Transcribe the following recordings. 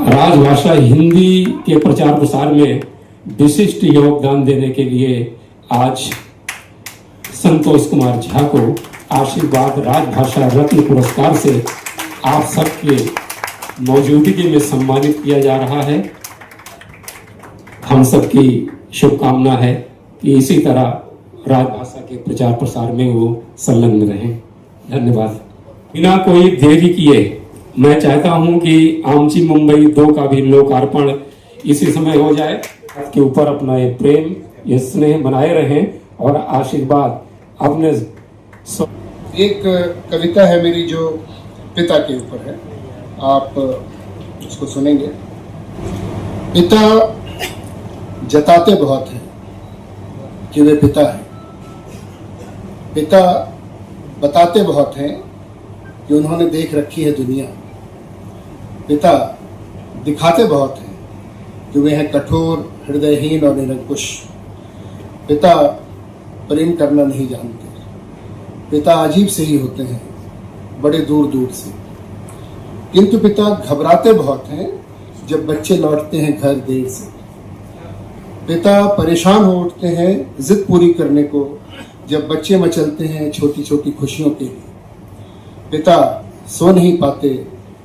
राजभाषा हिंदी के प्रचार प्रसार में विशिष्ट योगदान देने के लिए आज संतोष कुमार झा को आशीर्वाद राजभाषा रत्न पुरस्कार से आप सबके मौजूदगी में सम्मानित किया जा रहा है। हम सबकी शुभकामना है कि इसी तरह राजभाषा के प्रचार प्रसार में वो संलग्न रहें। धन्यवाद। बिना कोई देरी किए मैं चाहता हूं कि आमची मुंबई 2 का भी लोकार्पण इसी समय हो जाए। के ऊपर अपना ये प्रेम, ये स्नेह बनाए रहें और आशीर्वाद अपने। एक कविता है मेरी जो पिता के ऊपर है, आप उसको सुनेंगे। पिता जताते बहुत हैं कि वे पिता हैं, पिता बताते बहुत हैं कि उन्होंने देख रखी है दुनिया, पिता दिखाते बहुत हैं कि वे हैं कठोर, हृदयहीन और निरंकुश। पिता प्रेम करना नहीं जानते, पिता अजीब से ही होते हैं, बड़े दूर दूर से। किंतु पिता घबराते बहुत हैं जब बच्चे लौटते हैं घर देर से। पिता परेशान हो उठते हैं जिद पूरी करने को जब बच्चे मचलते हैं छोटी छोटी खुशियों के लिए। पिता सो नहीं पाते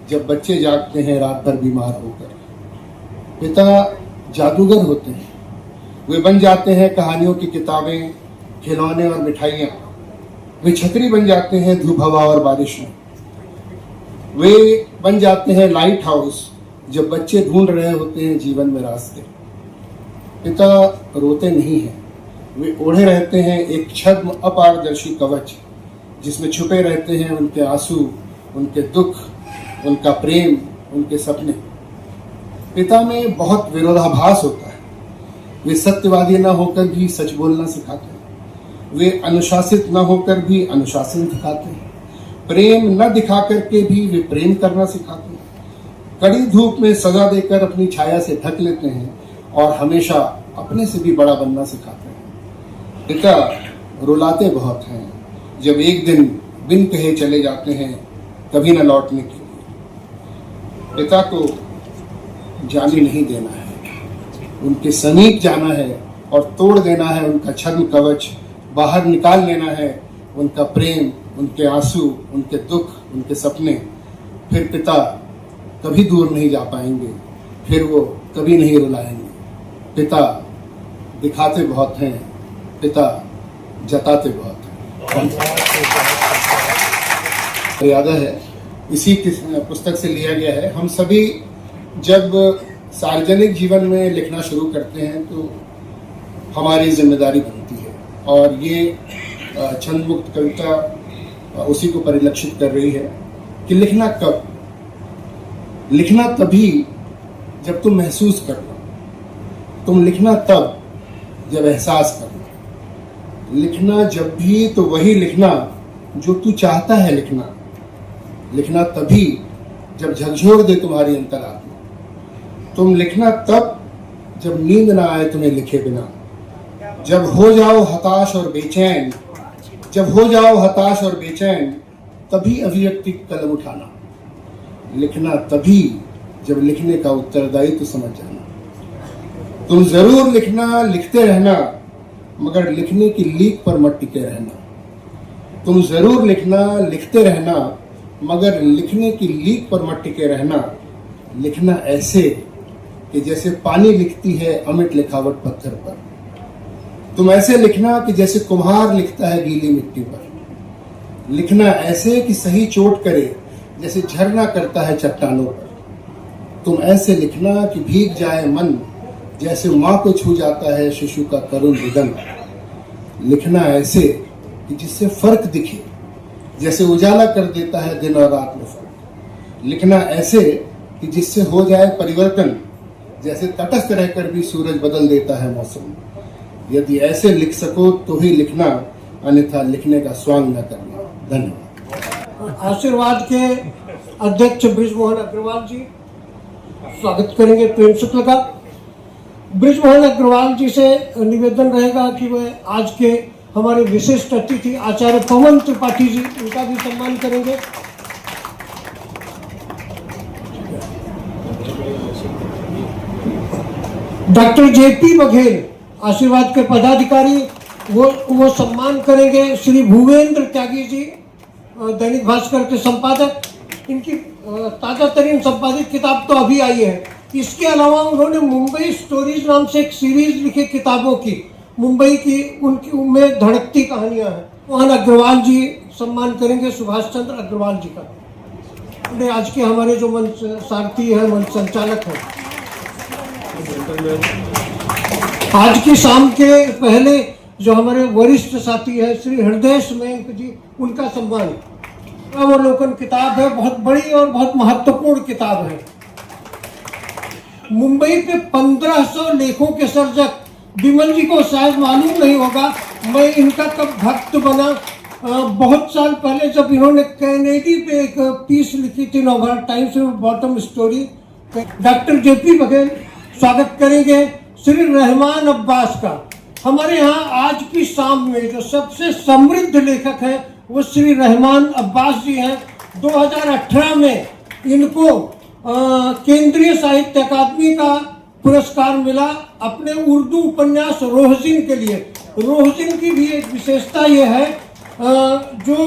जब बच्चे जागते हैं रात भर बीमार होकर। पिता जादूगर होते हैं, वे बन जाते हैं कहानियों की किताबें, खिलौने और मिठाइयाँ। वे छतरी बन जाते हैं धूप हवा और बारिश में। वे बन जाते हैं लाइट हाउस जब बच्चे ढूंढ रहे होते हैं जीवन में रास्ते। पिता रोते नहीं हैं, वे ओढ़े रहते हैं एक छद्म अपारदर्शी कवच जिसमें छुपे रहते हैं उनके आंसू, उनके दुख, उनका प्रेम, उनके सपने। पिता में बहुत विरोधाभास होता है। वे सत्यवादी न होकर भी सच बोलना सिखाते हैं, वे अनुशासित न होकर भी अनुशासन सिखाते हैं, प्रेम न दिखा करके भी वे प्रेम करना सिखाते हैं, कड़ी धूप में सजा देकर अपनी छाया से ढक लेते हैं और हमेशा अपने से भी बड़ा बनना सिखाते हैं। पिता रुलाते बहुत हैं जब एक दिन बिन कहे चले जाते हैं कभी न लौटने के लिए। पिता को जाने नहीं देना है, उनके समीप जाना है और तोड़ देना है उनका छद्म कवच, बाहर निकाल लेना है उनका प्रेम, उनके आंसू, उनके दुख, उनके सपने। फिर पिता कभी दूर नहीं जा पाएंगे, फिर वो कभी नहीं रुलाएंगे। पिता दिखाते बहुत हैं, पिता जताते बहुत हैं। मर्यादा है, इसी पुस्तक से लिया गया है। हम सभी जब सार्वजनिक जीवन में लिखना शुरू करते हैं तो हमारी जिम्मेदारी बनती है, और ये छंद मुक्त कविता उसी को परिलक्षित कर रही है कि लिखना कब? लिखना तभी जब तुम महसूस कर लो, तुम लिखना तब जब एहसास कर लो। लिखना जब भी तो वही लिखना जो तू चाहता है लिखना। लिखना तभी जब झकझोर दे तुम्हारी अंतरात्मा। तुम लिखना तब जब नींद ना आए तुम्हें लिखे बिना। जब हो जाओ हताश और बेचैन, जब हो जाओ हताश और बेचैन, तभी अभिव्यक्ति कलम उठाना। लिखना तभी जब लिखने का उत्तरदायित्व समझ जाना। तुम जरूर लिखना, लिखते रहना, मगर लिखने की लीक पर मत टिके रहना। तुम जरूर लिखना, लिखते रहना, मगर लिखने की लीक पर मत टिके रहना। लिखना ऐसे कि जैसे पानी लिखती है अमिट लिखावट पत्थर पर। तुम ऐसे लिखना कि जैसे कुम्हार लिखता है गीली मिट्टी पर। लिखना ऐसे कि सही चोट करे जैसे झरना करता है चट्टानों पर। तुम ऐसे लिखना कि भीग जाए मन जैसे माँ को छू जाता है शिशु का करुण रुदन। लिखना ऐसे कि जिससे फर्क दिखे, जैसे उजाला कर देता है दिन और रात में फर्क। लिखना ऐसे कि जिससे हो जाए परिवर्तन, जैसे तटस्थ रहकर भी सूरज बदल देता है मौसम। यदि ऐसे लिख सको तो ही लिखना, अन्यथा लिखने का स्वांग न करना। धन्यवाद। आशीर्वाद के अध्यक्ष बृजमोहन अग्रवाल जी स्वागत करेंगे प्रेम शुक्ल का। ब्रिजमोहन अग्रवाल जी से निवेदन रहेगा कि वह आज के हमारे विशिष्ट अतिथि आचार्य पवन त्रिपाठी जी, उनका भी सम्मान करेंगे। डॉक्टर जेपी बघेल आशीर्वाद के पदाधिकारी, वो सम्मान करेंगे। श्री भूपेंद्र त्यागी जी, दैनिक भास्कर के संपादक, इनकी ताजा तरीन संपादित किताब तो अभी आई है। इसके अलावा उन्होंने मुंबई स्टोरीज नाम से एक सीरीज लिखी किताबों की, मुंबई की, उनकी उनमें धड़कती कहानियां हैं। मोहन अग्रवाल जी सम्मान करेंगे, सुभाष चंद्र अग्रवाल जी का। आज के हमारे जो मंच सारथी है, मंच संचालक है, आज की शाम के पहले जो हमारे वरिष्ठ साथी है श्री हृदय मयंक जी, उनका सम्मान। अवलोकन किताब है, बहुत बड़ी और बहुत महत्वपूर्ण किताब है। मुंबई पे 1500 लेखों के सर्जक, विमल जी को शायद मालूम नहीं होगा, मैं इनका कब भक्त बना। बहुत साल पहले जब इन्होंने कैनेडी पे एक पीस लिखी थी नवभारत टाइम्स में, bottom story. Doctor JP Baghel स्वागत करेंगे। श्री रहमान अब्बास का, हमारे यहाँ आज की शाम में जो सबसे समृद्ध लेखक है वो श्री रहमान अब्बास जी हैं। 2018 में इनको केंद्रीय साहित्य अकादमी का पुरस्कार मिला अपने उर्दू उपन्यास रोहजिन के लिए। रोहजिन की भी एक विशेषता ये है, जो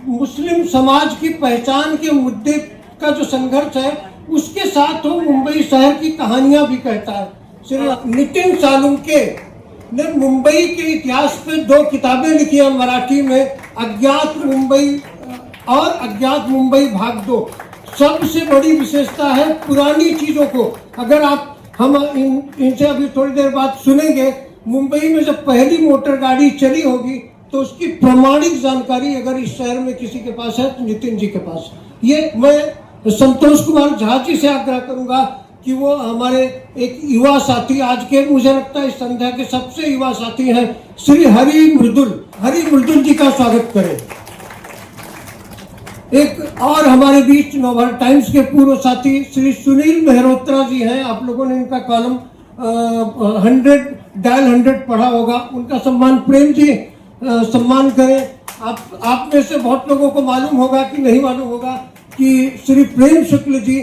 मुस्लिम समाज की पहचान के मुद्दे का जो संघर्ष है उसके साथ वो मुंबई शहर की कहानियां भी कहता है। श्री नितिन सालुंके ने मुंबई के इतिहास पे 2 किताबें लिखी है मराठी में, अज्ञात मुंबई और अज्ञात मुंबई भाग 2। सबसे बड़ी विशेषता है पुरानी चीजों को, अगर हम इनसे अभी थोड़ी देर बाद सुनेंगे, मुंबई में जब पहली मोटर गाड़ी चली होगी तो उसकी प्रमाणिक जानकारी अगर इस शहर में किसी के पास है तो नितिन जी के पास। ये मैं संतोष कुमार झा जी से आग्रह करूंगा कि वो हमारे एक युवा साथी, आज के मुझे लगता है इस संध्या के सबसे युवा साथी हैं, श्री हरि मृदुल जी का स्वागत करें। एक और हमारे बीच नवभारत टाइम्स के पूर्व साथी श्री सुनील मेहरोत्रा जी हैं। आप लोगों ने इनका कॉलम 100 पढ़ा होगा, उनका सम्मान प्रेम जी सम्मान करें। आप में से बहुत लोगों को मालूम होगा कि नहीं मालूम होगा कि श्री प्रेम शुक्ल जी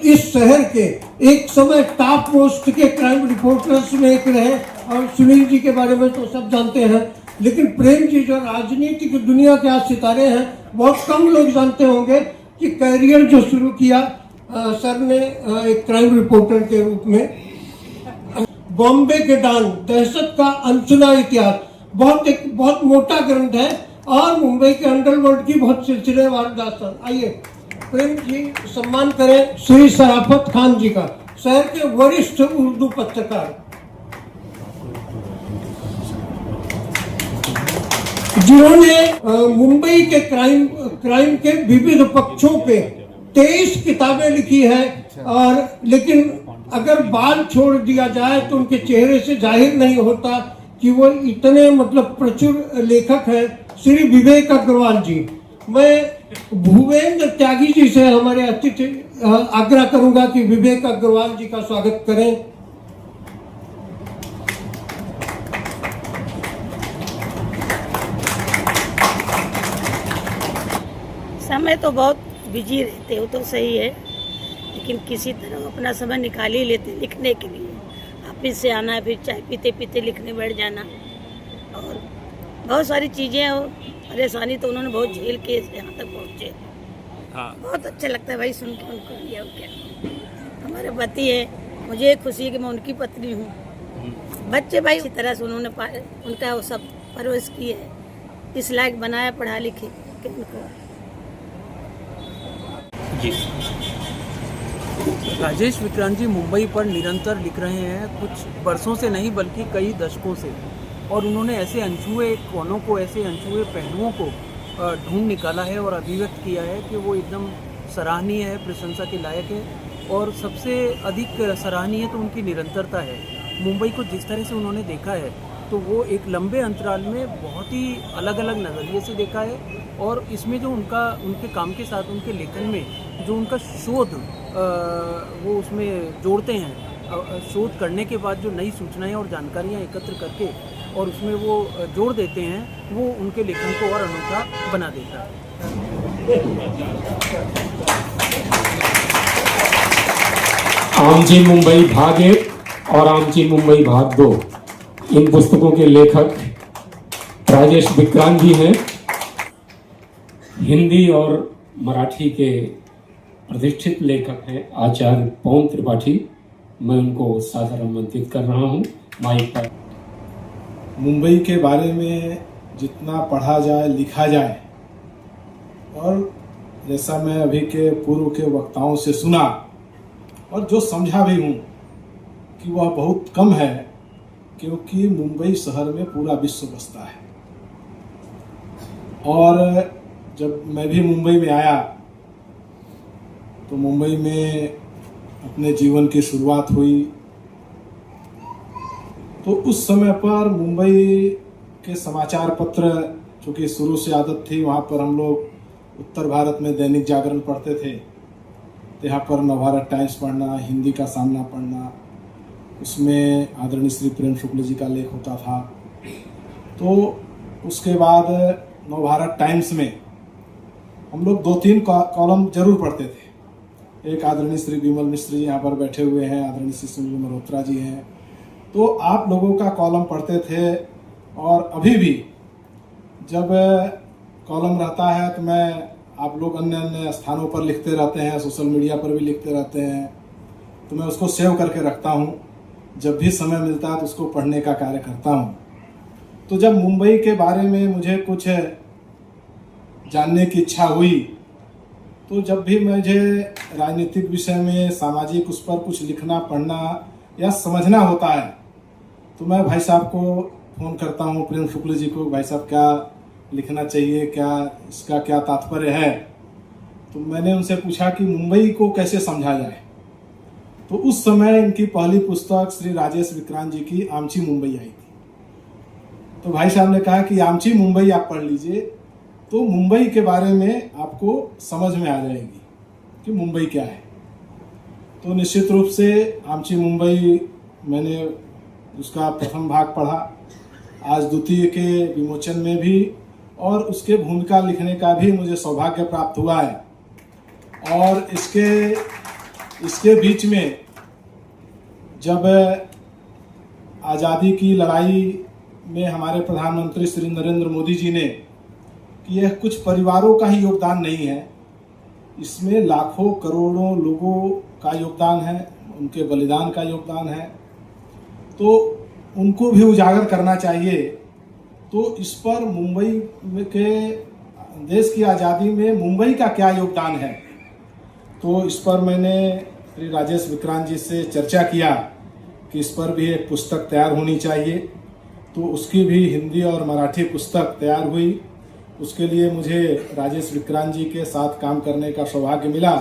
इस शहर के एक समय टॉप पोस्ट के क्राइम रिपोर्टर्स में एक रहे, और सुनील जी के बारे में तो सब जानते हैं, लेकिन प्रेम जी जो राजनीतिक दुनिया के आज सितारे हैं, बहुत कम लोग जानते होंगे कि कैरियर जो शुरू किया सर ने एक क्राइम रिपोर्टर के रूप में। बॉम्बे के डॉन, दहशत का अनसुना इतिहास, बहुत मोटा ग्रंथ है और मुंबई के अंडरवर्ल्ड की बहुत सिलसिलेवार दास्तान। आइए प्रेम जी सम्मान करें श्री शराफत खान जी का, शहर के वरिष्ठ उर्दू पत्रकार, जिन्होंने मुंबई के क्राइम के विविध पक्षों पे 23 किताबें लिखी है। और लेकिन अगर बाल छोड़ दिया जाए तो उनके चेहरे से जाहिर नहीं होता कि वो इतने मतलब प्रचुर लेखक हैं। श्री विवेक अग्रवाल जी, मैं भूपेंद्र त्यागी जी से हमारे अतिथि आग्रह करूंगा कि विवेक अग्रवाल जी का स्वागत करें। समय तो बहुत बिजी रहते हो तो सही है, लेकिन किसी तरह अपना समय निकाल ही लेते लिखने के लिए। ऑफिस से आना है, फिर चाय पीते पीते लिखने बैठ जाना, और बहुत सारी चीज़ें और परेशानी तो उन्होंने बहुत झेल के यहाँ तक पहुँचे। बहुत अच्छा लगता है भाई सुन के उनको। लिया क्या हमारे पति है, मुझे खुशी है कि मैं उनकी पत्नी हूँ। बच्चे भाई इसी तरह से उन्होंने उनका वो सब परवरिश की है, इस लायक बनाया पढ़ा लिखे के उनको। जी राजेश विक्रांत जी मुंबई पर निरंतर लिख रहे हैं, कुछ बरसों से नहीं बल्कि कई दशकों से, और उन्होंने ऐसे अनछुए कोनों को, ऐसे अनछुए पहलुओं को ढूंढ निकाला है और अभिव्यक्त किया है कि वो एकदम सराहनीय है, प्रशंसा के लायक है। और सबसे अधिक सराहनीय तो उनकी निरंतरता है। मुंबई को जिस तरह से उन्होंने देखा है तो वो एक लंबे अंतराल में बहुत ही अलग अलग नज़रिए से देखा है, और इसमें जो उनके काम के साथ उनके लेखन में जो उनका शोध वो उसमें जोड़ते हैं, शोध करने के बाद जो नई सूचनाएं और जानकारियां एकत्र करके और उसमें वो जोड़ देते हैं, वो उनके लेखन को और अनूठा बना देता है। आमची मुंबई भाग 1 और आमची मुंबई भाग 2, इन पुस्तकों के लेखक राजेश विक्रांत जी हैं। हिंदी और मराठी के प्रतिष्ठित लेखक हैं आचार्य पवन त्रिपाठी। मैं उनको सादर आमंत्रित कर रहा हूं माइक पर। मुंबई के बारे में जितना पढ़ा जाए, लिखा जाए, और जैसा मैं अभी के पूर्व के वक्ताओं से सुना और जो समझा भी हूँ कि वह बहुत कम है, क्योंकि मुंबई शहर में पूरा विश्व बसता है। और जब मैं भी मुंबई में आया तो मुंबई में अपने जीवन की शुरुआत हुई, तो उस समय पर मुंबई के समाचार पत्र, चूँकि शुरू से आदत थी, वहाँ पर हम लोग उत्तर भारत में दैनिक जागरण पढ़ते थे, तो यहाँ पर नवभारत टाइम्स पढ़ना, हिंदी का सामना पढ़ना, उसमें आदरणीय श्री प्रेम शुक्ल जी का लेख होता था। तो उसके बाद नवभारत टाइम्स में हम लोग 2-3 कॉलम जरूर पढ़ते थे। एक आदरणीय श्री विमल मिश्र जी यहाँ पर बैठे हुए हैं, आदरणीय श्री सुनील मल्होत्रा जी हैं, तो आप लोगों का कॉलम पढ़ते थे। और अभी भी जब कॉलम रहता है तो मैं, आप लोग अन्य अन्य स्थानों पर लिखते रहते हैं, सोशल मीडिया पर भी लिखते रहते हैं, तो मैं उसको सेव करके रखता हूँ। जब भी समय मिलता है तो उसको पढ़ने का कार्य करता हूँ। तो जब मुंबई के बारे में मुझे कुछ जानने की इच्छा हुई, तो जब भी मुझे राजनीतिक विषय में, सामाजिक, उस पर कुछ लिखना, पढ़ना या समझना होता है, तो मैं भाई साहब को फ़ोन करता हूँ, प्रेम शुक्ल जी को, भाई साहब क्या लिखना चाहिए, क्या इसका क्या तात्पर्य है। तो मैंने उनसे पूछा कि मुंबई को कैसे समझा जाए। तो उस समय इनकी पहली पुस्तक श्री राजेश विक्रांत जी की आमची मुंबई आई थी। तो भाई साहब ने कहा कि आमची मुंबई आप पढ़ लीजिए, तो मुंबई के बारे में आपको समझ में आ जाएगी कि मुंबई क्या है। तो निश्चित रूप से आमची मुंबई मैंने उसका प्रथम भाग पढ़ा, आज द्वितीय के विमोचन में भी, और उसके भूमिका लिखने का भी मुझे सौभाग्य प्राप्त हुआ है। और इसके बीच में जब आज़ादी की लड़ाई में हमारे प्रधानमंत्री श्री नरेंद्र मोदी जी ने कि यह कुछ परिवारों का ही योगदान नहीं है, इसमें लाखों करोड़ों लोगों का योगदान है, उनके बलिदान का योगदान है, तो उनको भी उजागर करना चाहिए। तो इस पर मुंबई के देश की आज़ादी में मुंबई का क्या योगदान है, तो इस पर मैंने श्री राजेश विक्रांत जी से चर्चा किया कि इस पर भी एक पुस्तक तैयार होनी चाहिए। तो उसकी भी हिंदी और मराठी पुस्तक तैयार हुई। उसके लिए मुझे राजेश विक्रांत जी के साथ काम करने का सौभाग्य मिला।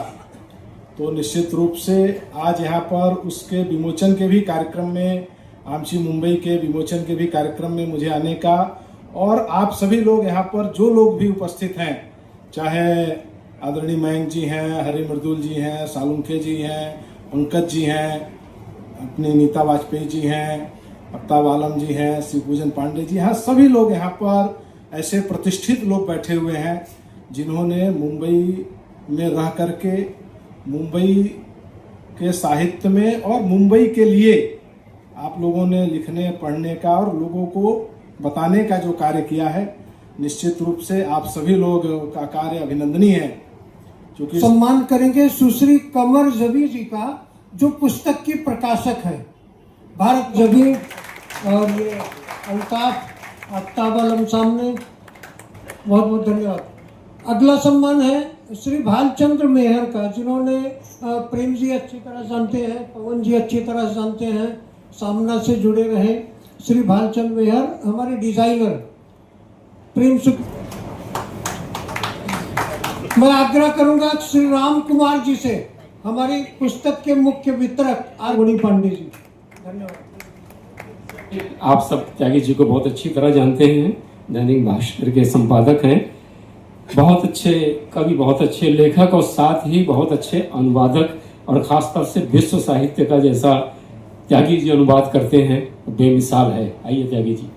तो निश्चित रूप से आज यहाँ पर उसके विमोचन के भी कार्यक्रम में, आमची मुंबई के विमोचन के भी कार्यक्रम में मुझे आने का, और आप सभी लोग यहाँ पर जो लोग भी उपस्थित हैं, चाहे आदरणीय मयंक जी हैं, हरि मृदुल जी हैं, सालुंखे जी हैं, पंकज जी हैं, अपनी नीता वाजपेयी जी हैं, अफ्ताब आलम जी हैं, शिवपूजन पांडे जी हैं, सभी लोग यहाँ पर ऐसे प्रतिष्ठित लोग बैठे हुए हैं जिन्होंने मुंबई में रह करके मुंबई के साहित्य में और मुंबई के लिए आप लोगों ने लिखने, पढ़ने का और लोगों को बताने का जो कार्य किया है, निश्चित रूप से आप सभी लोग का कार्य अभिनंदनीय है। क्योंकि सम्मान करेंगे सुश्री कमर जबी जी का, जो पुस्तक की प्रकाशक है, भारत जबी, और ये अल्ताफ आलम सामने, बहुत बहुत धन्यवाद। अगला सम्मान है श्री भालचंद्र मेहर का, जिन्होंने प्रेम जी अच्छी तरह जानते हैं, पवन जी अच्छी तरह जानते हैं, सामना से जुड़े रहे। श्री भालचंद्र मेहर हमारे डिजाइनर प्रेम सुख। मैं आग्रह करूंगा श्री राम कुमार जी से, हमारी पुस्तक के मुख्य वितरक आरवणी पांडे जी। धन्यवाद। आप सब त्यागी जी को बहुत अच्छी तरह जानते हैं, दैनिक भास्कर के संपादक हैं, बहुत अच्छे कवि, बहुत अच्छे लेखक और साथ ही बहुत अच्छे अनुवादक, और खासतौर से विश्व साहित्य का जैसा त्यागी जी अनुवाद करते हैं, बेमिसाल है। आइए त्यागी जी।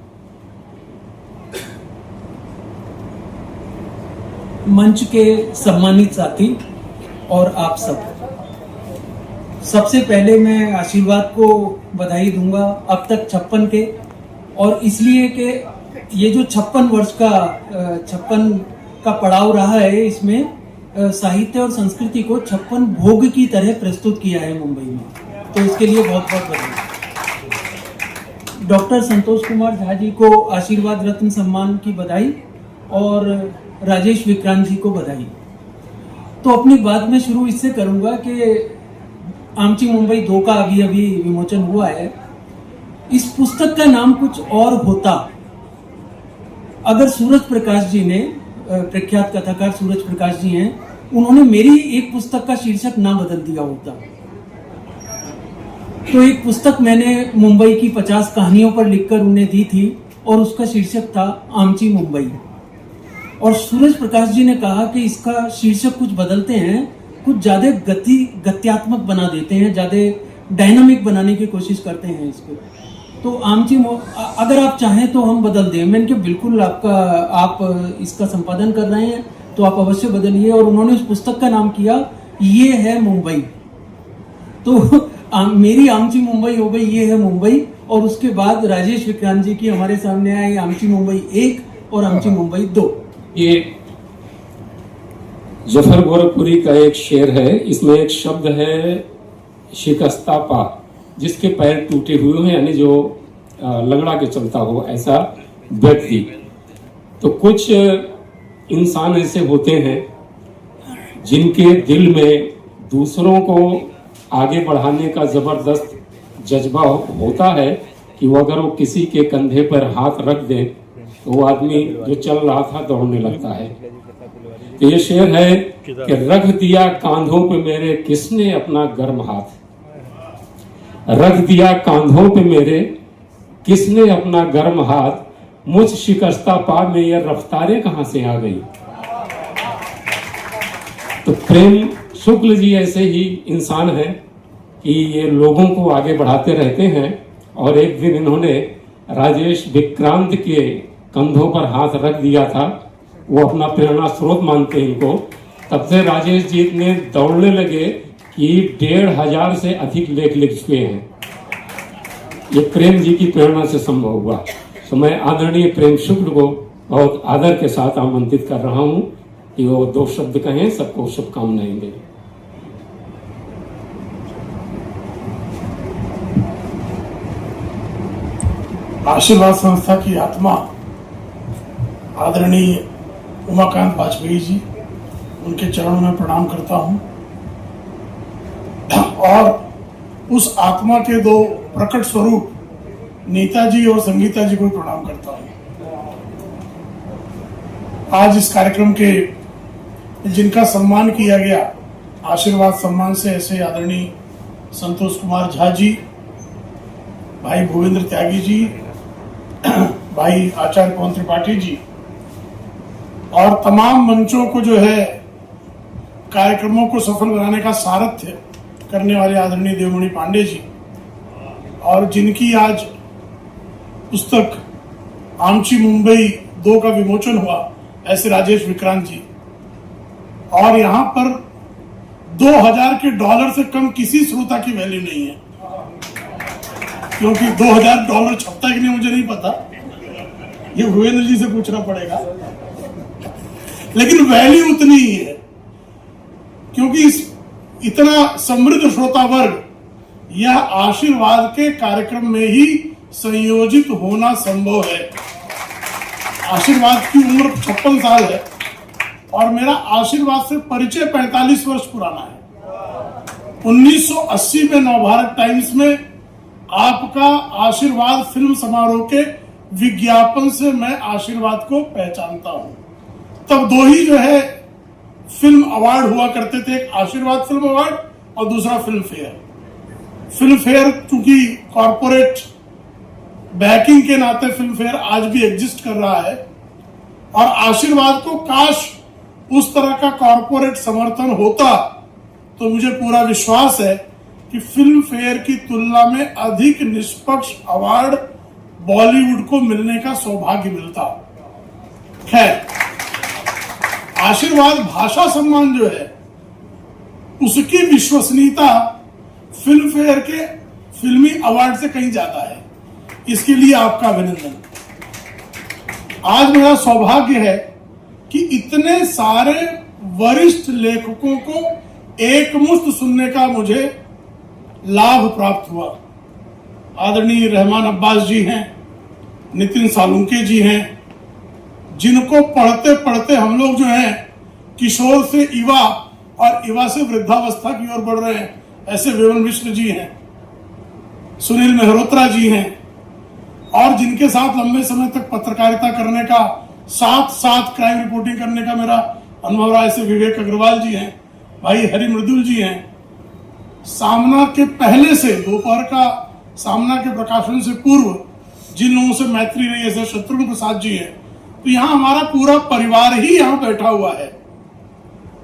मंच के सम्मानित साथी और आप सब, सबसे पहले मैं आशीर्वाद को बधाई दूंगा अब तक 56 के, और इसलिए कि ये जो 56 वर्ष का 56 का पड़ाव रहा है, इसमें साहित्य और संस्कृति को 56 भोग की तरह प्रस्तुत किया है मुंबई में, तो इसके लिए बहुत बहुत बधाई। डॉक्टर संतोष कुमार झा जी को आशीर्वाद रत्न सम्मान की बधाई और राजेश विक्रांत जी को बधाई। तो अपनी बात में शुरू इससे करूंगा कि आमची मुंबई 2 का अभी विमोचन हुआ है। इस पुस्तक का नाम कुछ और होता अगर सूरज प्रकाश जी ने, प्रख्यात कथाकार सूरज प्रकाश जी हैं, उन्होंने मेरी एक पुस्तक का शीर्षक ना बदल दिया होता। तो एक पुस्तक मैंने मुंबई की 50 कहानियों पर लिखकर उन्हें दी थी और उसका शीर्षक था आमची मुंबई। और सूरज प्रकाश जी ने कहा कि इसका शीर्षक कुछ बदलते हैं, कुछ ज्यादा गत्यात्मक बना देते हैं, ज्यादा डायनामिक बनाने की कोशिश करते हैं इसको। तो आमची अगर आप चाहें तो हम बदल दें। मैंने कहा बिल्कुल, आप इसका संपादन कर रहे हैं तो आप अवश्य बदलिए। और उन्होंने उस पुस्तक का नाम किया ये है मुंबई। तो मेरी आमची मुंबई हो गई ये है मुंबई, और उसके बाद राजेश विक्रांत जी की हमारे सामने आई आमची मुंबई 1 और आमची मुंबई 2। ये जफर गोरखपुरी का एक शेर है, इसमें एक शब्द है शिकस्ता पा, जिसके पैर टूटे हुए हैं, यानी जो लंगड़ा के चलता हो ऐसा व्यक्ति। तो कुछ इंसान ऐसे होते हैं जिनके दिल में दूसरों को आगे बढ़ाने का जबरदस्त जज्बा होता है कि वो अगर वो किसी के कंधे पर हाथ रख दे तो वो आदमी जो चल रहा था दौड़ने लगता है। तो ये शेर है कि रख दिया कांधों पे मेरे किसने अपना गर्म हाथ, रख दिया कांधों पे मेरे किसने अपना गर्म हाथ, मुझ शिकस्ता पा में ये रफ्तारें कहां से आ गई। तो प्रेम शुक्ल जी ऐसे ही इंसान हैं कि ये लोगों को आगे बढ़ाते रहते हैं। और एक दिन इन्होंने राजेश विक्रांत के कंधों पर हाथ रख दिया था, वो अपना प्रेरणा स्रोत मानते हैं इनको। तब से राजेश जी इतने दौड़ने लगे कि 1500 से अधिक लेख लिख चुके हैं। ये प्रेम जी की प्रेरणा से संभव हुआ। तो मैं आदरणीय प्रेम शुक्ल को बहुत आदर के साथ आमंत्रित कर रहा हूं कि वो 2 शब्द कहें, सबको शुभकामनाएं दें। आशीर्वाद संस्था की आत्मा आदरणीय उमाकांत वाजपेयी जी, उनके चरणों में प्रणाम करता हूं, और उस आत्मा के 2 प्रकट स्वरूप नेताजी और संगीता जी को प्रणाम करता हूं। आज इस कार्यक्रम के जिनका सम्मान किया गया आशीर्वाद सम्मान से, ऐसे आदरणीय संतोष कुमार झा जी, भाई भूपेंद्र त्यागी जी, भाई आचार्य पवन त्रिपाठी जी, और तमाम मंचों को जो है कार्यक्रमों को सफल बनाने का सारथ्य करने वाले आदरणीय देवमणि पांडे जी, और जिनकी आज पुस्तक आमची मुंबई 2 का विमोचन हुआ, ऐसे राजेश विक्रांत जी। और यहाँ पर $2000 से कम किसी श्रोता की वैल्यू नहीं है, क्योंकि $2000 छपता है कि नहीं मुझे नहीं पता, ये भूपेंद्र जी से पूछना पड़ेगा, लेकिन वैल्यू उतनी ही है, क्योंकि इतना समृद्ध श्रोता वर्ग यह आशीर्वाद के कार्यक्रम में ही संयोजित होना संभव है। आशीर्वाद की उम्र 56 साल है और मेरा आशीर्वाद से परिचय 45 वर्ष पुराना है। 1980 में नवभारत टाइम्स में आपका आशीर्वाद फिल्म समारोह के विज्ञापन से मैं आशीर्वाद को पहचानता हूं। तब 2 ही जो है फिल्म अवार्ड हुआ करते थे, एक आशीर्वाद फिल्म अवार्ड और दूसरा फिल्म फेयर। फिल्म फेयर चूंकि कॉर्पोरेट बैकिंग के नाते फिल्म फेयर आज भी एग्जिस्ट कर रहा है, और आशीर्वाद को काश उस तरह का कॉर्पोरेट समर्थन होता तो मुझे पूरा विश्वास है कि फिल्म फेयर की तुलना में अधिक निष्पक्ष अवार्ड बॉलीवुड को मिलने का सौभाग्य मिलता। खैर, आशीर्वाद भाषा सम्मान जो है उसकी विश्वसनीयता फिल्म फेयर के फिल्मी अवार्ड से कहीं ज्यादा है। इसके लिए आपका अभिनंदन। आज मेरा सौभाग्य है कि इतने सारे वरिष्ठ लेखकों को एकमुश्त सुनने का मुझे लाभ प्राप्त हुआ। आदरणीय रहमान अब्बास जी हैं, नितिन सालुंके जी हैं, जिनको पढ़ते पढ़ते हम लोग जो हैं किशोर से युवा और युवा से वृद्धावस्था की ओर बढ़ रहे हैं, ऐसे विमल मिश्र जी हैं, सुनील मेहरोत्रा जी हैं, और जिनके साथ लंबे समय तक पत्रकारिता करने का, साथ साथ क्राइम रिपोर्टिंग करने का मेरा अनुभव रहा, ऐसे विवेक अग्रवाल जी हैं, भाई हरि मृदुल जी हैं। सामना के पहले से, दोपहर का सामना के प्रकाशन से पूर्व जिन लोगों से मैत्री रही, ऐसे शत्रुघ्न प्रसाद जी हैं, तो यहाँ हमारा पूरा परिवार ही यहाँ बैठा हुआ है।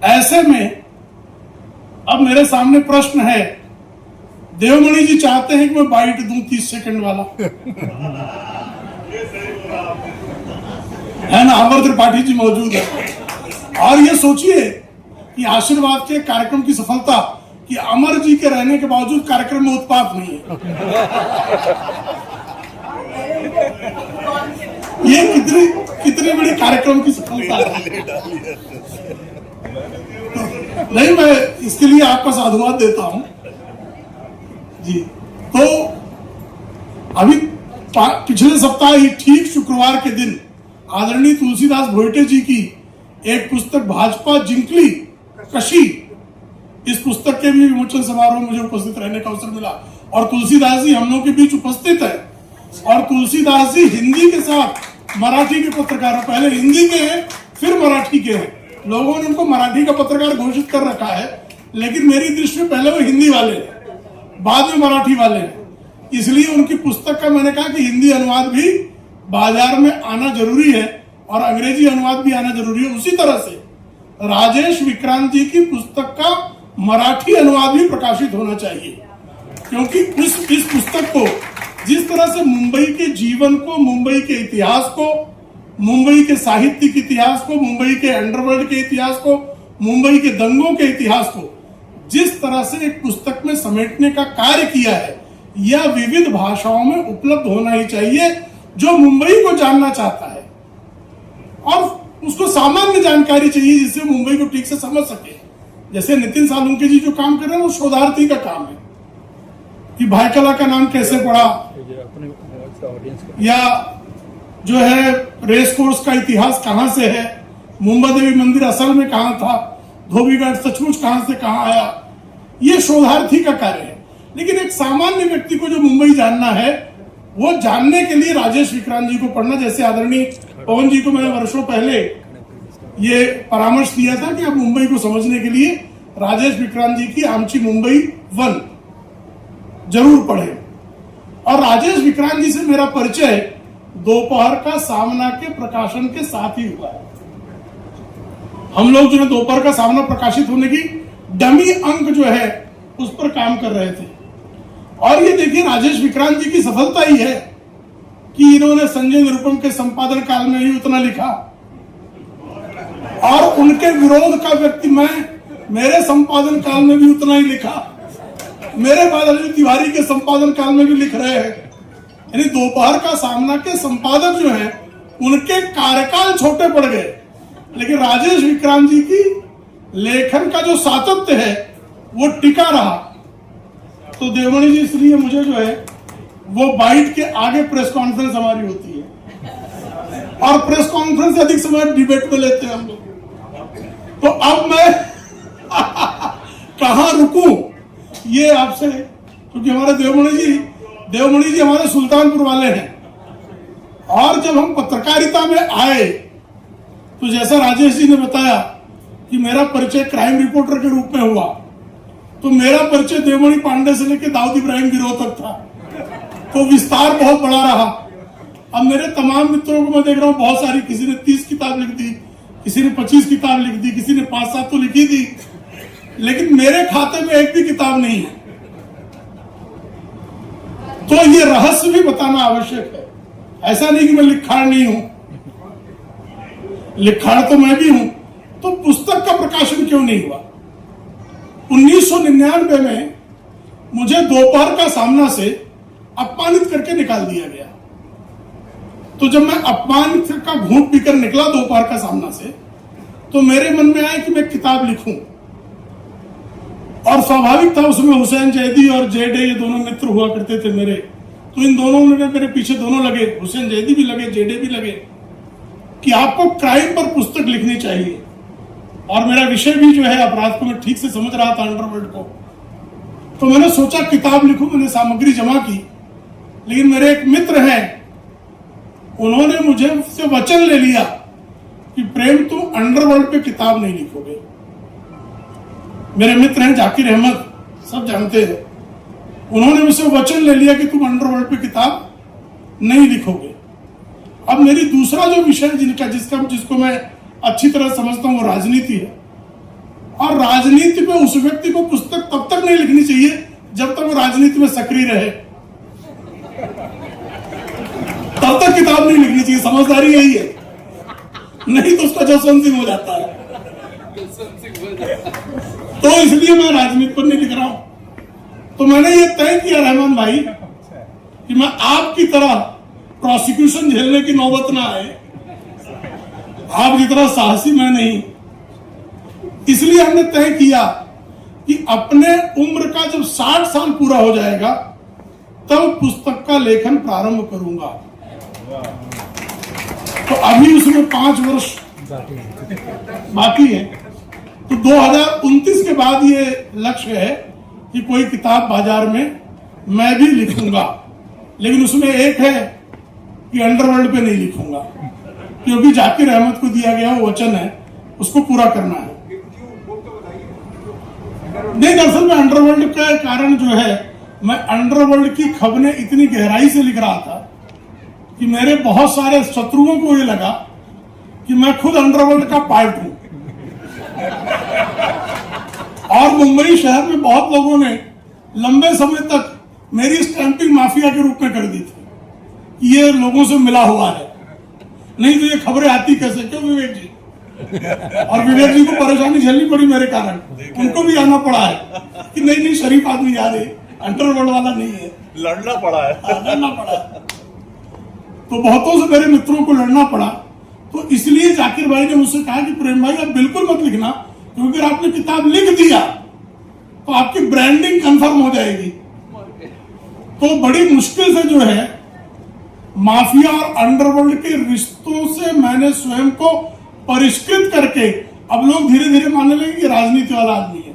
ऐसे में अब मेरे सामने प्रश्न है, देवमणि जी चाहते हैं कि मैं बाइट दूं 30 सेकंड वाला है ना, अमर त्रिपाठी जी मौजूद है, और ये सोचिए कि आशीर्वाद के कार्यक्रम की सफलता कि अमर जी के रहने के बावजूद कार्यक्रम में उत्पात नहीं है। ये कितनी बड़ी कार्यक्रम की सफलता है। नहीं, मैं इसके लिए आपका साधुवाद देता हूं जी। तो अभी पिछले सप्ताह ही ठीक शुक्रवार के दिन आदरणीय तुलसीदास भोइटे जी की एक पुस्तक भाजपा जिंकली कशी, इस पुस्तक के भी विमोचन समारोह में मुझे उपस्थित रहने का अवसर मिला, और तुलसीदास जी हम लोग के बीच उपस्थित है। और तुलसीदास जी हिंदी के साथ मराठी के पत्रकार हैं, पहले हिंदी के हैं फिर मराठी के हैं। लोगों ने उनको मराठी का पत्रकार घोषित कर रखा है, लेकिन मेरी दृष्टि में पहले वो हिंदी वाले हैं, बाद में मराठी वाले हैं। इसलिए उनकी पुस्तक का मैंने कहा कि हिंदी अनुवाद भी बाजार में आना जरूरी है और अंग्रेजी अनुवाद भी आना जरूरी है। उसी तरह से राजेश विक्रांत जी की पुस्तक का मराठी अनुवाद भी प्रकाशित होना चाहिए, क्योंकि इस पुस्तक को जिस तरह से मुंबई के जीवन को, मुंबई के इतिहास को, मुंबई के साहित्यिक इतिहास को, मुंबई के अंडरवर्ल्ड के इतिहास को, मुंबई के दंगों के इतिहास को जिस तरह से एक पुस्तक में समेटने का कार्य किया है, यह विविध भाषाओं में उपलब्ध होना ही चाहिए। जो मुंबई को जानना चाहता है और उसको सामान्य जानकारी चाहिए जिससे मुंबई को ठीक से समझ सके। जैसे नितिन सालुंके जी जो काम कर रहे हैं वो शोधार्थी का काम है कि भायकला का नाम कैसे पड़ा, या जो है रेस कोर्स का इतिहास कहां से है, मुंबा देवी मंदिर असल में कहां था, धोबी घाट सचमुच कहां से कहां आया, ये शोधार्थी का कार्य है। लेकिन एक सामान्य व्यक्ति को जो मुंबई जानना है, वो जानने के लिए राजेश विक्रांत जी को पढ़ना। जैसे आदरणीय पवन जी को मैंने वर्षों पहले ये परामर्श दिया था कि आप मुंबई को समझने के लिए राजेश विक्रांत जी की आमची मुंबई 1 जरूर पढ़ें। और राजेश विक्रांत जी से मेरा परिचय दोपहर का सामना के प्रकाशन के साथ ही हुआ है। हम लोग जो है दोपहर का सामना प्रकाशित होने की डमी अंक जो है उस पर काम कर रहे थे। और ये देखिए राजेश विक्रांत जी की सफलता ही है कि इन्होंने संजय निरुपम के संपादन काल में ही उतना लिखा, और उनके विरोध का व्यक्ति मैं मेरे संपादन काल में भी उतना ही लिखा, मेरे बाद अजय तिवारी के संपादन काल में भी लिख रहे हैं। यानी दोपहर का सामना के संपादक जो है उनके कार्यकाल छोटे पड़ गए, लेकिन राजेश विक्रांत जी की लेखन का जो सातत्य है वो टिका रहा। तो देवमणि जी, इसलिए मुझे जो है वो बाइट के आगे प्रेस कॉन्फ्रेंस हमारी होती है, और प्रेस कॉन्फ्रेंस से अधिक समय डिबेट में लेते हैं हम लोग। तो अब मैं कहां रुकूं ये आपसे, क्योंकि हमारे देवमणि जी हमारे सुल्तानपुर वाले हैं, और जब हम पत्रकारिता में आए तो जैसा राजेश जी ने बताया कि मेरा परिचय क्राइम रिपोर्टर के रूप में हुआ, तो मेरा परिचय देवमणि पांडे से लेकर दाऊद इब्राहिम गिरोह तक था, तो विस्तार बहुत बड़ा रहा। अब मेरे तमाम मित्रों को मैं देख रहा हूं, बहुत सारी, किसी ने 30 किताब लिख दी, किसी ने 25 किताब लिख दी, किसी ने 5-7 तो लिखी थी, लेकिन मेरे खाते में एक भी किताब नहीं है। तो ये रहस्य भी बताना आवश्यक है। ऐसा नहीं कि मैं लिखाड़ नहीं हूं, लिखाड़ तो मैं भी हूं। तो पुस्तक का प्रकाशन क्यों नहीं हुआ? 1999 में मुझे दोपहर का सामना से अपमानित करके निकाल दिया गया। तो जब मैं अपमानित का घूंट पीकर निकला दोपहर का सामना से, तो मेरे मन में आया कि मैं किताब लिखूं। और स्वाभाविक था, उसमें हुसैन जैदी और जेडे ये दोनों मित्र हुआ करते थे मेरे। तो इन दोनों में मेरे पीछे दोनों लगे, हुसैन जैदी भी लगे, जेडे भी लगे, कि आपको क्राइम पर पुस्तक लिखनी चाहिए। और मेरा विषय भी जो है अपराध को मैं ठीक से समझ रहा था, अंडरवर्ल्ड को। तो मैंने सोचा किताब लिखूं। मैंने सामग्री जमा की, लेकिन मेरे एक मित्र हैं, उन्होंने मुझे से वचन ले लिया कि प्रेम तुम अंडरवर्ल्ड पे किताब नहीं लिखोगे। मेरे मित्र हैं जाकिर अहमद, सब जानते हैं। उन्होंने मुझसे वचन ले लिया कि तुम अंडरवर्ल्ड पे किताब नहीं लिखोगे। अब मेरी दूसरा जो विषय जिसको मैं अच्छी तरह समझता हूं वो राजनीति है। और राजनीति पे उस व्यक्ति को पुस्तक तब तक नहीं लिखनी चाहिए जब तक वो राजनीति में सक्रिय रहे, तब तक किताब नहीं लिखनी चाहिए। समझदारी यही है, नहीं तो उसका जसवंत सिंह हो जाता है। तो इसलिए मैं राजनीति पर नहीं लिख रहा हूं। तो मैंने ये तय किया रहमान भाई कि मैं आपकी तरह प्रोसिक्यूशन झेलने की नौबत ना आए, आप जितना साहसी मैं नहीं। इसलिए हमने तय किया कि अपने उम्र का जब 60 साल पूरा हो जाएगा तब पुस्तक का लेखन प्रारंभ करूंगा। तो अभी उसमें 5 वर्ष बाकी है। तो 2029 के बाद ये लक्ष्य है कि कोई किताब बाजार में मैं भी लिखूंगा। लेकिन उसमें एक है कि अंडरवर्ल्ड पे नहीं लिखूंगा, क्योंकि जाकिर अहमद को दिया गया वो वचन है, उसको पूरा करना है। नहीं, दरअसल में अंडरवर्ल्ड का कारण जो है, मैं अंडरवर्ल्ड की खबरें इतनी गहराई से लिख रहा था कि मेरे बहुत सारे शत्रुओं को ये लगा कि मैं खुद अंडरवर्ल्ड का पार्ट हूं। और मुंबई शहर में बहुत लोगों ने लंबे समय तक मेरी स्टैंपिंग माफिया के रूप में कर दी थी, ये लोगों से मिला हुआ है, नहीं तो ये खबरें आती कैसे? क्यों विवेक जी? और विवेक जी को परेशानी झेलनी पड़ी मेरे कारण, उनको भी आना पड़ा है कि नहीं शरीफ आदमी आ रहे, अंडरवर्ल्ड वाला नहीं है, लड़ना पड़ा है। लड़ना पड़ा। तो बहुतों से मेरे मित्रों को लड़ना पड़ा। तो इसलिए जाकिर भाई ने मुझसे कहा कि प्रेम भाई आप बिल्कुल मत लिखना, क्योंकि अगर आपने किताब लिख दिया तो आपकी ब्रांडिंग कंफर्म हो जाएगी। तो बड़ी मुश्किल से जो है माफिया और अंडरवर्ल्ड के रिश्तों से मैंने स्वयं को परिष्कृत करके अब लोग धीरे धीरे मानने लगे कि राजनीति वाला आदमी है।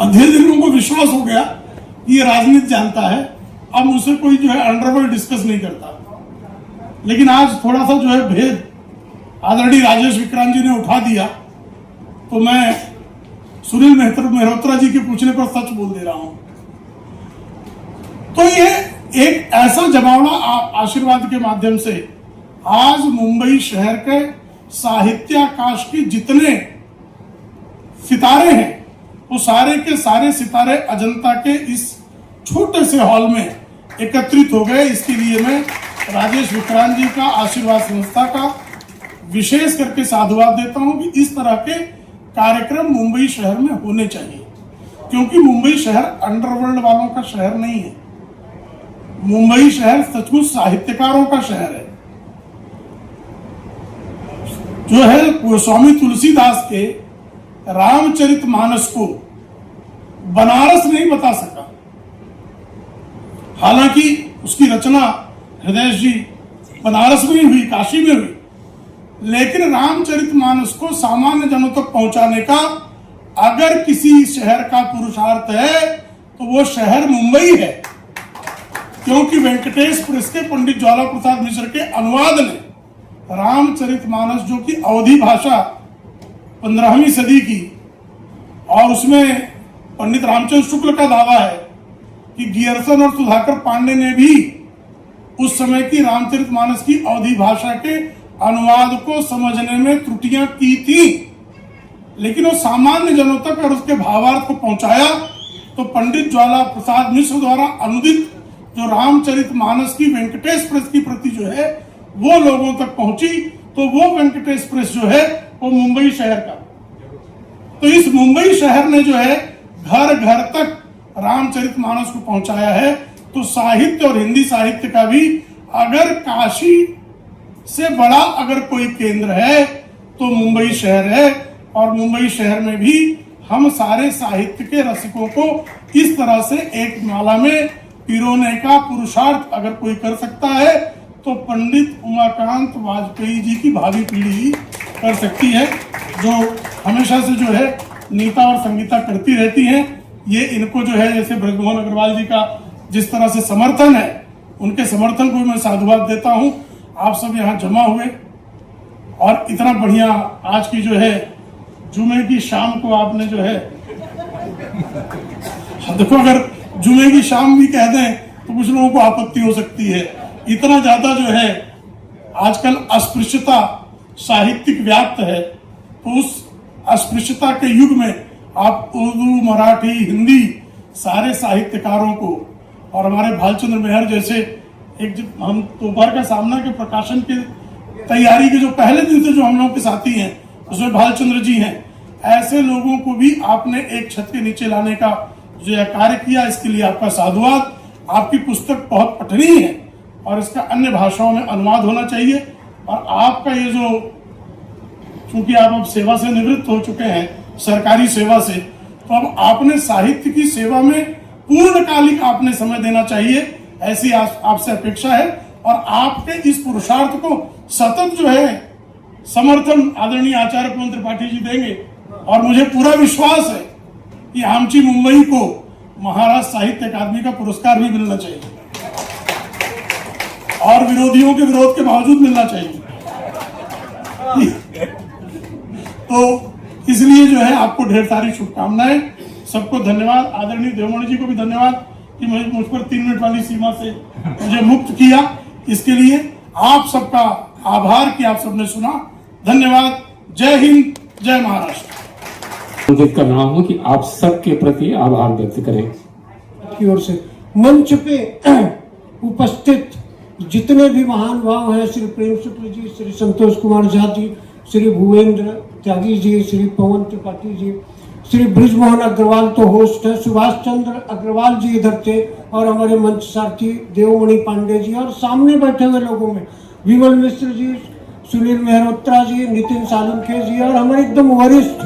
अब धीरे धीरे उनको विश्वास हो गया कि ये राजनीति जानता है, अब मुझसे कोई जो है अंडरवर्ल्ड डिस्कस नहीं करता। लेकिन आज थोड़ा सा जो है भेद आदरणीय राजेश विक्रांत जी ने उठा दिया, तो मैं सुनील मेहरोत्रा जी के पूछने पर सच बोल दे रहा हूं। तो ये एक ऐसा जमावड़ा आशीर्वाद के माध्यम से आज मुंबई शहर के साहित्याकाश के जितने सितारे हैं वो सारे के सारे सितारे अजंता के इस छोटे से हॉल में एकत्रित हो गए। इसके लिए मैं राजेश विक्रांत जी का, आशीर्वाद संस्था का विशेष करके साधुवाद देता हूं कि इस तरह के कार्यक्रम मुंबई शहर में होने चाहिए, क्योंकि मुंबई शहर अंडरवर्ल्ड वालों का शहर नहीं है। मुंबई शहर सचमुच साहित्यकारों का शहर है। जो है स्वामी तुलसीदास के रामचरितमानस को बनारस नहीं बता सका, हालांकि उसकी रचना हृदय जी बनारस में हुई, काशी में हुई, लेकिन रामचरितमानस को सामान्य जनों तक पहुंचाने का अगर किसी शहर का पुरुषार्थ है तो वो शहर मुंबई है। क्योंकि वेंकटेश प्रेस के पंडित ज्वाला प्रसाद मिश्र के अनुवाद ने रामचरितमानस, जो कि अवधी भाषा 15वीं सदी की, और उसमें पंडित रामचंद्र शुक्ल का दावा है कि गियरसन और सुधाकर पांडे ने भी उस समय की रामचरितमानस की अवधी भाषा के अनुवाद को समझने में त्रुटियां की थी, लेकिन वो सामान्य जनों तक और उसके भावार्थ को पहुंचाया तो पंडित ज्वाला प्रसाद मिश्र द्वारा अनुदित जो रामचरितमानस की वेंकटेश प्रेस की प्रति जो है वो लोगों तक पहुंची, तो वो वेंकटेश प्रेस जो है वो मुंबई शहर का, तो इस मुंबई शहर ने जो है घर घर तक रामचरितमानस को पहुंचाया है। तो साहित्य और हिंदी साहित्य का भी अगर काशी से बड़ा अगर कोई केंद्र है तो मुंबई शहर है, और मुंबई शहर में भी हम सारे साहित्य के रसिकों को इस तरह से एक माला में पिरोने का पुरुषार्थ अगर कोई कर सकता है तो पंडित उमाकांत वाजपेयी जी की भावी पीढ़ी कर सकती है, जो हमेशा से जो है नीता और संगीता करती रहती हैं। ये इनको जो है जैसे ब्रजमोहन अग्रवाल जी का जिस तरह से समर्थन है, उनके समर्थन को मैं साधुवाद देता हूं। आप सब यहाँ जमा हुए और इतना बढ़िया आज की जो है जुमे की शाम को आपने जो है, देखो अगर जुमे की शाम भी कह दें तो कुछ लोगों को आपत्ति हो सकती है। इतना ज्यादा जो है आजकल अस्पृश्यता साहित्यिक व्याप्त है, तो उस अस्पृश्यता के युग में आप उर्दू, मराठी, हिंदी सारे साहित्यकारों को और हमारे भालचंद्र मेहर जैसे एक हम दोपहर का सामना के प्रकाशन के तैयारी के जो पहले दिन से जो हम लोग के साथी हैं उसमें भालचंद्र जी हैं, ऐसे लोगों को भी आपने एक छत के नीचे लाने का जो यह कार्य किया, इसके लिए आपका साधुवाद। आपकी पुस्तक बहुत पठनीय है और इसका अन्य भाषाओं में अनुवाद होना चाहिए। और आपका ये जो, चूंकि आप अब सेवा से निवृत्त हो चुके हैं सरकारी सेवा से, तो अब आपने साहित्य की सेवा में पूर्णकालिक आपने समय देना चाहिए, ऐसी आपसे अपेक्षा है। और आपके इस पुरुषार्थ को सतत जो है समर्थन आदरणीय आचार्य पवन त्रिपाठी जी देंगे, और मुझे पूरा विश्वास है कि आमची मुंबई को महाराष्ट्र साहित्य अकादमी का पुरस्कार भी मिलना चाहिए और विरोधियों के विरोध के बावजूद मिलना चाहिए। तो इसलिए जो है आपको ढेर सारी शुभकामनाएं, सबको धन्यवाद। आदरणीय देवमणि जी को भी धन्यवाद कि मुझ पर 3 मिनट वाली सीमा से मुझे मुक्त किया, इसके लिए आप सबका आभार कि आप सबने सुना। धन्यवाद। जय हिंद, जय महाराष्ट्र। उम्मीद कर रहा हूं कि आप सबके प्रति आभार व्यक्त करें। की ओर से मंच पे उपस्थित जितने भी महान भाव हैं, श्री प्रेम शुक्ल जी, श्री संतोष कुमार झा जी, श्री भूपेंद्र त्यागी जी, श्री पवन त्रिपाठी जी, श्री ब्रिजमोहन अग्रवाल तो होस्ट है, सुभाष चंद्र अग्रवाल जी इधर थे, और हमारे मंच सारथी देवमणि पांडे जी, और सामने बैठे हुए लोगों में विमल मिश्र जी, सुनील मेहरोत्रा जी, नितिन सालुंखे जी, और हमारे एकदम वरिष्ठ